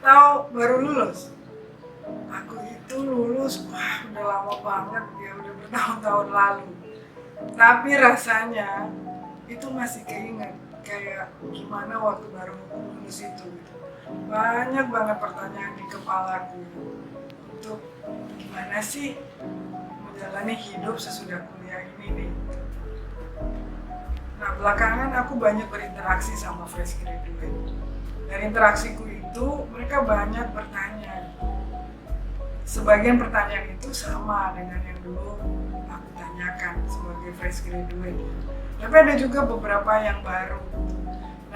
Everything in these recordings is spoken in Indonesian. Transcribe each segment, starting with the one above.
atau baru lulus? Aku itu lulus, wah udah lama banget ya, udah bertahun-tahun lalu. Tapi rasanya itu masih keinget kayak gimana waktu baru lulus itu. Banyak banget pertanyaan di kepalaku untuk gimana sih menjalani hidup sesudah kuliah ini nih. Nah belakangan aku banyak berinteraksi sama fresh graduate. Dari interaksiku itu mereka banyak bertanya. Sebagian pertanyaan itu sama dengan yang dulu aku tanyakan sebagai fresh graduate. Tapi ada juga beberapa yang baru.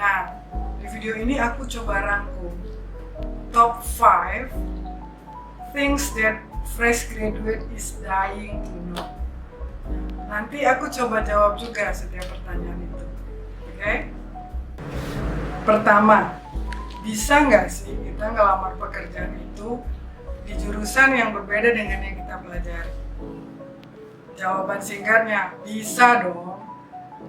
Nah, di video ini aku coba rangkum top 5 things that fresh graduate is dying to know. Nanti aku coba jawab juga setiap pertanyaan itu. Oke? Pertama, bisa nggak sih kita ngelamar pekerjaan itu di jurusan yang berbeda dengan yang kita pelajari? Jawaban singkatnya, bisa dong.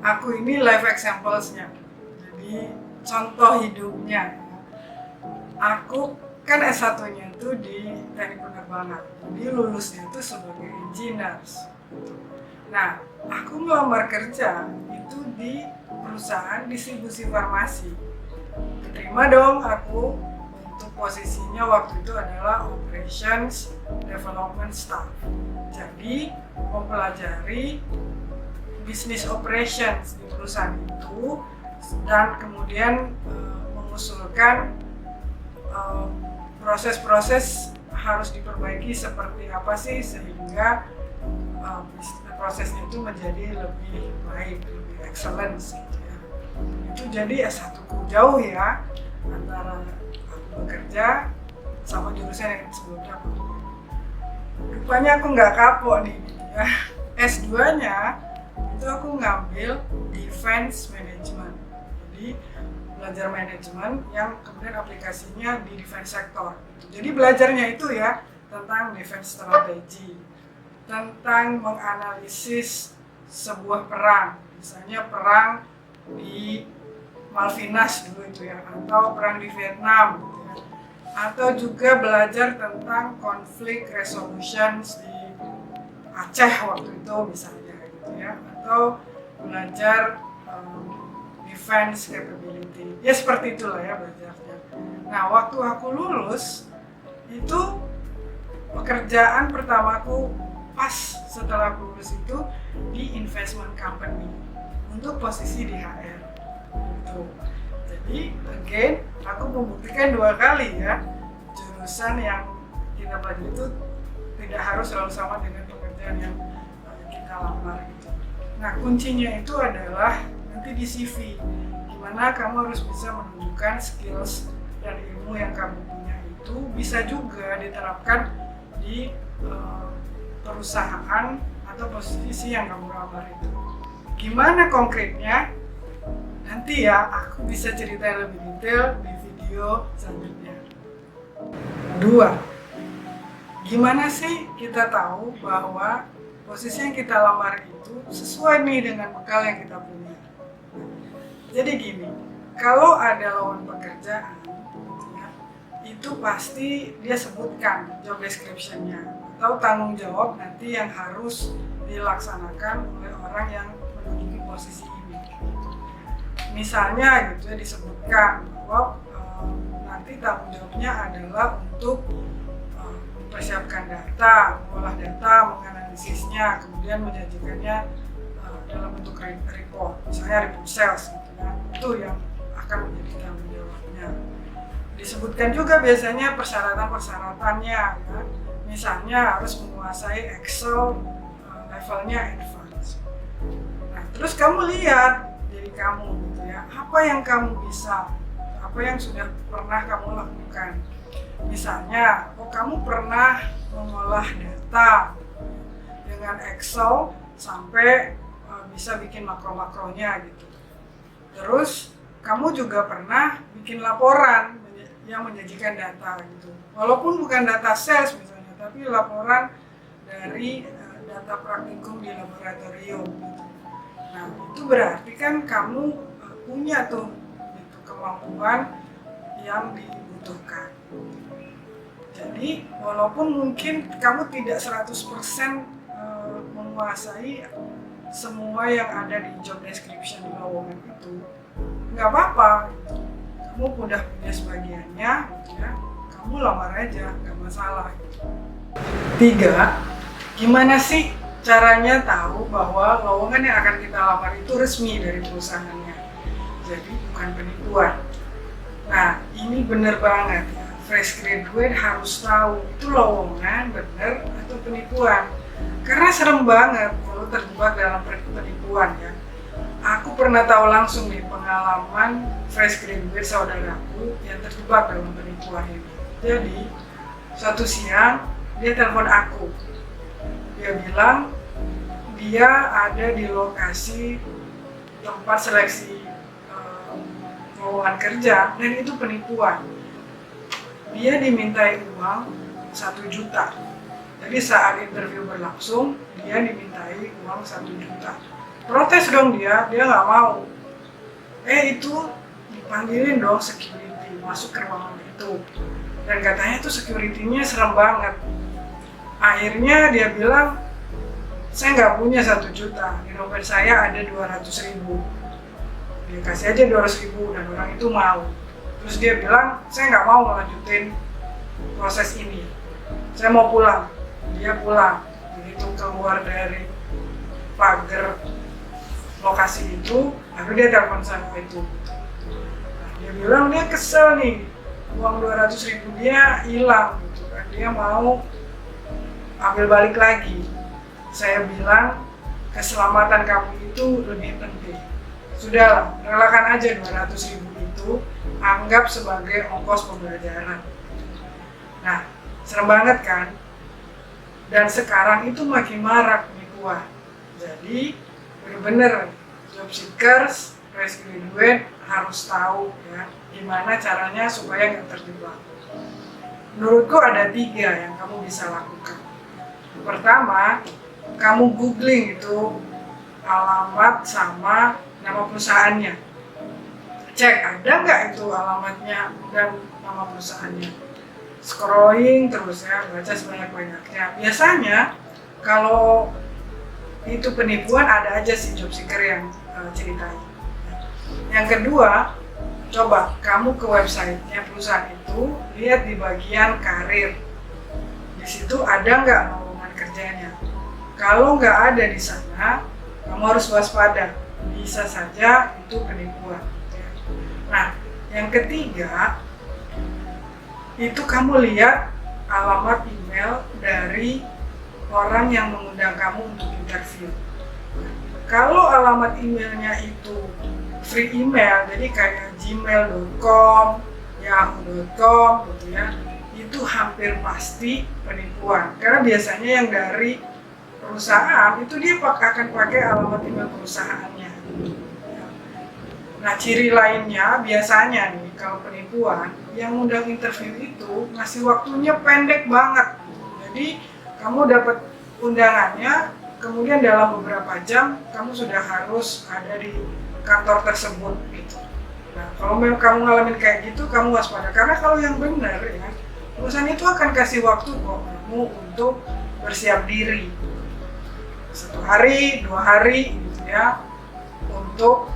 Aku ini live examples-nya. Jadi contoh hidupnya. Aku kan S1-nya itu di teknik penerbangan. Jadi lulusnya itu sebagai engineers. Nah, aku melamar kerja itu di perusahaan distribusi farmasi. Terima dong aku untuk posisinya waktu itu adalah Operations Development Staff. Jadi mempelajari bisnis operations di perusahaan itu dan kemudian mengusulkan proses-proses harus diperbaiki seperti apa sih sehingga prosesnya itu menjadi lebih baik, lebih excellence gitu ya. Itu jadi S1 ku jauh ya antara aku bekerja sama jurusan yang sebelumnya aku. Rupanya aku nggak kapok nih gitu ya. S2-nya itu aku ngambil Defense Management. Jadi belajar manajemen yang kemudian aplikasinya di defense sector. Jadi belajarnya itu ya tentang defense strategy, tentang menganalisis sebuah perang, misalnya perang di Malvinas dulu itu ya, atau perang di Vietnam gitu ya. Atau juga belajar tentang conflict resolutions di Aceh waktu itu misalnya gitu ya, atau belajar defense capability. Ya seperti itulah ya belajarnya. Nah, waktu aku lulus itu pekerjaan pertamaku pas setelah aku lulus itu di investment company untuk posisi di HR. Gitu. Jadi, again, aku membuktikan 2 kali ya jurusan yang kita pelajari itu tidak harus selalu sama dengan pekerjaan yang kita lamar gitu. Nah, kuncinya itu adalah nanti di CV, gimana kamu harus bisa menunjukkan skills dan ilmu yang kamu punya itu bisa juga diterapkan di perusahaan atau posisi yang kamu lamar itu. Gimana konkretnya? Nanti ya aku bisa cerita lebih detail di video selanjutnya. 2. Gimana sih kita tahu bahwa posisi yang kita lamar itu sesuai nih dengan bekal yang kita punya? Jadi gini, kalau ada lowongan pekerjaan, ya, itu pasti dia sebutkan job description-nya atau tanggung jawab nanti yang harus dilaksanakan oleh orang yang menduduki posisi ini. Misalnya gitu ya disebutkan bahwa nanti tanggung jawabnya adalah untuk mempersiapkan data, mengolah data, menganalisisnya, kemudian menyajikannya dalam bentuk report, misalnya report sales gitu ya. Itu yang akan menjadi tanggung jawabnya. Disebutkan juga biasanya persyaratan-persyaratannya ya. Misalnya harus menguasai Excel levelnya advance. Nah, terus kamu lihat diri kamu gitu ya, apa yang kamu bisa, apa yang sudah pernah kamu lakukan. Misalnya, kamu pernah mengolah data dengan Excel sampai bisa bikin makro-makronya gitu. Terus kamu juga pernah bikin laporan yang menyajikan data gitu. Walaupun bukan data sales misalnya, tapi laporan dari data praktikum di laboratorium gitu. Nah, itu berarti kan kamu punya tuh gitu, kemampuan yang dibutuhkan. Jadi walaupun mungkin kamu tidak 100% menguasai semua yang ada di job description di lowongan itu, nggak apa-apa, kamu udah punya sebagiannya, ya, kamu lamar aja, nggak masalah. 3, gimana sih caranya tahu bahwa lowongan yang akan kita lamar itu resmi dari perusahaannya, jadi bukan penipuan. Nah, ini bener banget ya, fresh graduate harus tahu itu lowongan bener atau penipuan. Karena serem banget kalau terjebak dalam penipuan ya. Aku pernah tahu langsung nih pengalaman fresh graduate saudaraku yang terjebak dalam penipuan ini. Jadi, suatu siang dia telepon aku. Dia bilang dia ada di lokasi tempat seleksi lowongan kerja dan itu penipuan. Dia dimintai uang 1 juta. Jadi saat interview berlangsung, dia dimintai uang 1 juta. Protes dong dia nggak mau. Itu dipanggilin dong security, masuk ke ruangan itu. Dan katanya tuh security-nya serem banget. Akhirnya dia bilang, saya nggak punya 1 juta, di dompet saya ada 200.000. Dia kasih aja 200.000 dan orang itu mau. Terus dia bilang, saya nggak mau melanjutin proses ini, saya mau pulang. Dia pulang, begitu keluar dari pagar lokasi itu, lalu dia telepon saya itu. Nah, dia bilang dia kesel nih, uang 200.000 dia hilang, gitu kan. Dia mau ambil balik lagi. Saya bilang, keselamatan kamu itu lebih penting. Sudahlah, relakan aja 200.000 itu, anggap sebagai ongkos pembelajaran. Nah, serem banget kan? Dan sekarang itu makin marak penipuan. Jadi, benar-benar job seekers, fresh graduate harus tahu ya, gimana caranya supaya nggak terjebak. Menurutku ada 3 yang kamu bisa lakukan. Pertama, kamu googling itu alamat sama nama perusahaannya. Cek ada nggak itu alamatnya dan nama perusahaannya. Scrolling terus ya, baca sebanyak-banyaknya. Biasanya kalau itu penipuan ada aja sih job seeker yang ceritain. Yang kedua, coba kamu ke websitenya perusahaan itu, lihat di bagian karir. Di situ ada nggak lowongan kerjanya. Kalau nggak ada di sana, kamu harus waspada. Bisa saja itu penipuan. Nah, yang ketiga, itu kamu lihat alamat email dari orang yang mengundang kamu untuk interview. Kalau alamat emailnya itu free email, jadi kayak gmail.com, yahoo.com gitu ya, itu hampir pasti penipuan. Karena biasanya yang dari perusahaan itu dia akan pakai alamat email perusahaannya. Nah, ciri lainnya biasanya nih kalau penipuan, yang undang interview itu ngasih waktunya pendek banget. Jadi kamu dapat undangannya, kemudian dalam beberapa jam kamu sudah harus ada di kantor tersebut gitu. Nah, kalau memang kamu ngalamin kayak gitu, kamu waspada. Karena kalau yang benar ya, perusahaan itu akan kasih waktu kok kamu untuk bersiap diri. 1 hari, 2 hari gitu ya, untuk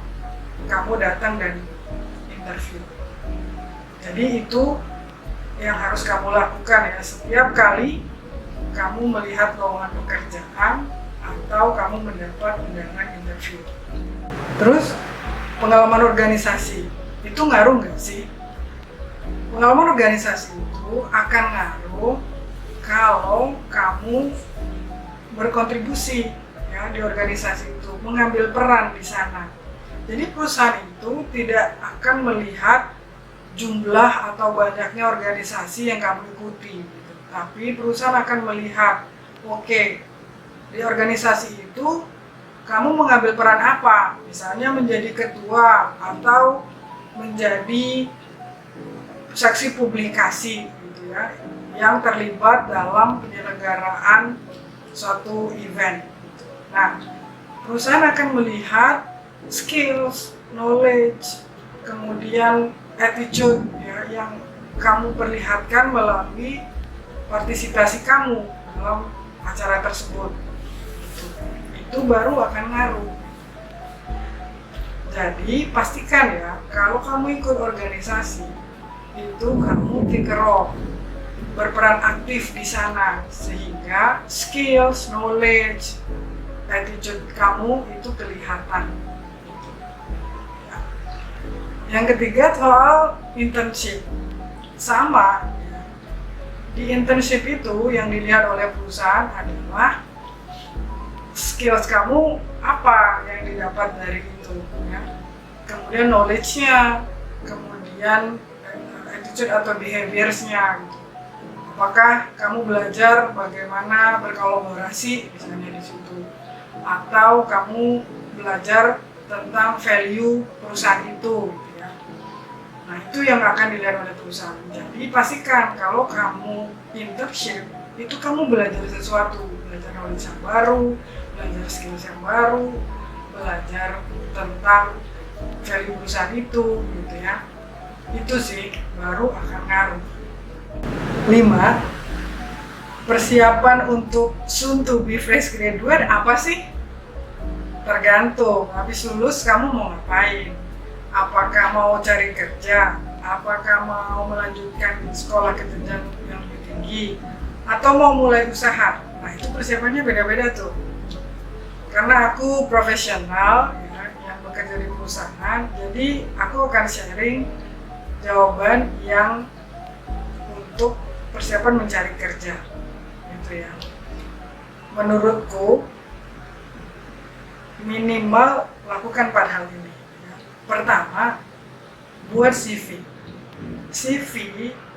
kamu datang dan interview. Jadi itu yang harus kamu lakukan ya, setiap kali kamu melihat lowongan pekerjaan atau kamu mendapat undangan interview. Terus pengalaman organisasi itu ngaruh nggak sih? Pengalaman organisasi itu akan ngaruh kalau kamu berkontribusi ya di organisasi itu, mengambil peran di sana. Jadi perusahaan itu tidak akan melihat jumlah atau banyaknya organisasi yang kamu ikuti, gitu. Tapi perusahaan akan melihat, oke, di organisasi itu kamu mengambil peran apa? Misalnya menjadi ketua atau menjadi seksi publikasi, gitu ya, yang terlibat dalam penyelenggaraan suatu event. Nah, perusahaan akan melihat skills, knowledge, kemudian attitude ya, yang kamu perlihatkan melalui partisipasi kamu dalam acara tersebut. Itu baru akan ngaruh. Jadi pastikan ya, kalau kamu ikut organisasi, itu kamu take a role, berperan aktif di sana, sehingga skills, knowledge, attitude kamu itu kelihatan. Yang ketiga soal internship. Sama, di internship itu yang dilihat oleh perusahaan adalah skills kamu apa yang didapat dari itu, ya. Kemudian knowledge-nya, kemudian attitude atau behaviors-nya gitu. Apakah kamu belajar bagaimana berkolaborasi misalnya di situ, atau kamu belajar tentang value perusahaan itu gitu ya. Nah, itu yang akan dilihat oleh perusahaan. Jadi pastikan kalau kamu internship itu kamu belajar sesuatu, belajar knowledge yang baru, belajar skills yang baru, belajar tentang value perusahaan itu gitu ya. Itu sih baru akan ngaruh. 5. Persiapan untuk soon to be fresh graduate apa sih? Tergantung, habis lulus kamu mau ngapain? Apakah mau cari kerja? Apakah mau melanjutkan sekolah ke jenjang yang lebih tinggi? Atau mau mulai usaha? Nah, itu persiapannya beda-beda tuh. Karena aku profesional ya, yang bekerja di perusahaan, jadi aku akan sharing jawaban yang untuk persiapan mencari kerja, gitu ya. Menurutku minimal lakukan 4 hal ini. Ya. Pertama, buat CV. CV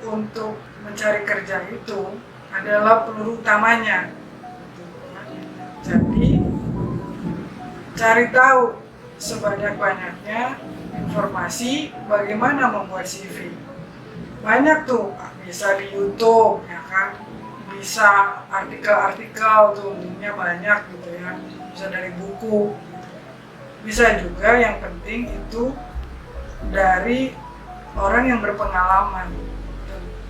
untuk mencari kerja itu adalah peluru utamanya. Jadi cari tahu sebanyak-banyaknya informasi bagaimana membuat CV. Banyak tuh, bisa di YouTube ya kan, bisa artikel-artikel tuh, linknya banyak gitu ya, bisa dari buku, bisa juga yang penting itu dari orang yang berpengalaman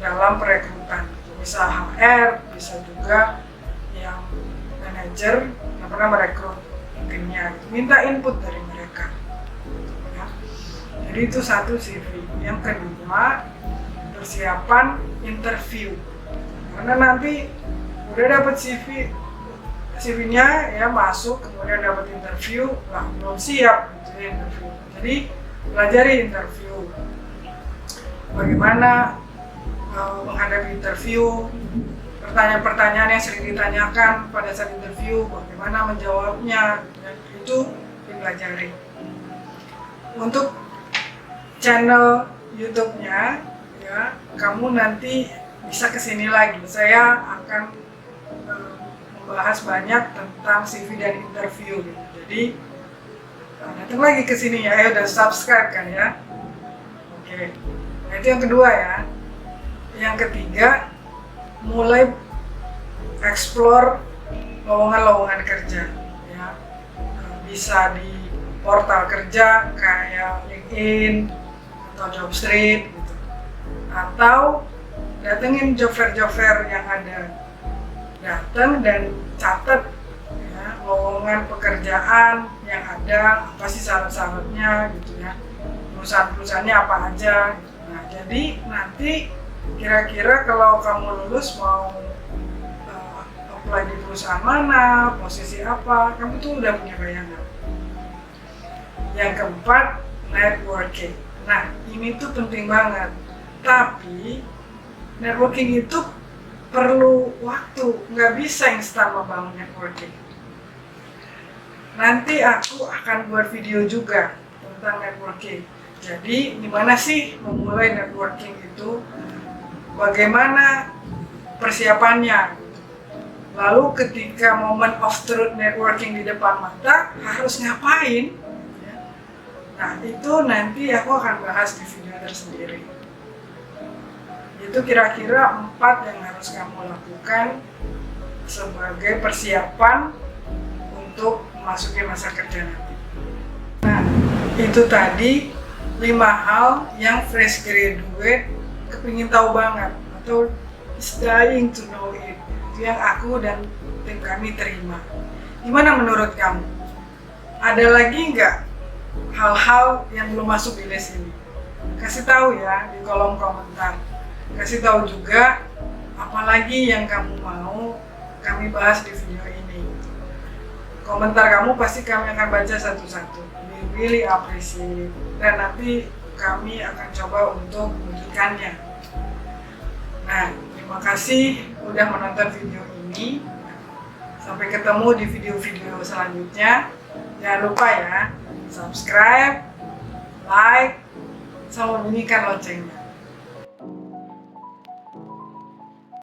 dalam perekrutan, bisa HR, bisa juga yang manajer yang pernah merekrut timnya, minta input dari mereka ya. Jadi itu satu CV. Yang kedua, persiapan interview, karena nanti udah dapat CV-nya ya masuk, kemudian dapat interview, lah belum siap gitu ya interview. Jadi pelajari interview, bagaimana menghadapi interview, pertanyaan-pertanyaan yang sering ditanyakan pada saat interview, bagaimana menjawabnya, dan itu dipelajari. Untuk channel YouTube-nya ya, kamu nanti bisa kesini lagi. Saya akan membahas banyak tentang CV dan interview gitu. Jadi datang lagi ke sini ya, ayo udah subscribe kan ya. Oke. Nah, itu yang kedua ya. Yang ketiga, mulai explore lowongan-lowongan kerja ya. Bisa di portal kerja kayak LinkedIn atau Jobstreet gitu. Atau datengin job fair yang ada. Datang dan catat ya, lowongan pekerjaan yang ada, apa sih syarat-syaratnya gitu ya. Perusahaan-perusahaannya apa aja gitu. Nah, jadi nanti kira-kira kalau kamu lulus mau apply di perusahaan mana, posisi apa, kamu tuh udah punya bayangan. Yang keempat, networking. Nah, ini tuh penting banget. Tapi networking itu perlu waktu, nggak bisa instan membangun networking. Nanti aku akan buat video juga tentang networking. Jadi, gimana sih memulai networking itu? Bagaimana persiapannya? Lalu ketika moment of truth networking di depan mata, harus ngapain? Nah, itu nanti aku akan bahas di video tersendiri. Itu kira-kira 4 yang harus kamu lakukan sebagai persiapan untuk memasuki masa kerja nanti. Nah, itu tadi 5 hal yang fresh graduate kepingin tahu banget, atau is dying to know it. Itu yang aku dan tim kami terima. Gimana menurut kamu? Ada lagi nggak hal-hal yang belum masuk di list ini? Kasih tahu ya di kolom komentar. Kasih tahu juga apalagi yang kamu mau kami bahas di video ini. Komentar kamu pasti kami akan baca satu-satu. We really appreciate. Dan nanti kami akan coba untuk mewujudkannya. Nah, terima kasih udah menonton video ini. Sampai ketemu di video-video selanjutnya. Jangan lupa ya, subscribe, like, sama bunyikan loncengnya.